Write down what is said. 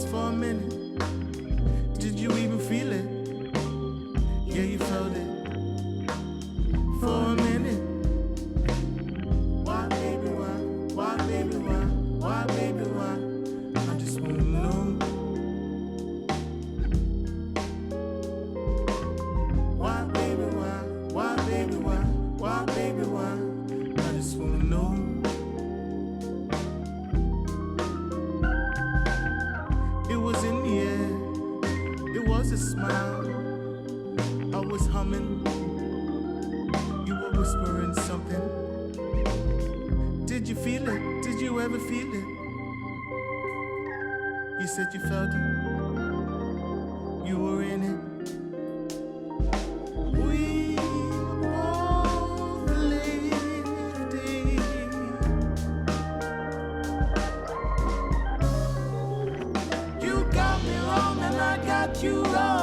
just for a minute. Did you even feel it? Yeah, you felt it. For a minute. Why, baby, why? Why, baby, why? Why, baby, why? I just wanna know. Why, baby, why? Why, baby, why? Why, baby, why? I just wanna know. It was in the air. It was a smile. I was humming. You were whispering something. Did you feel it? Did you ever feel it? You said you felt it. You were in it. We both lifting. You got me wrong and I got you wrong.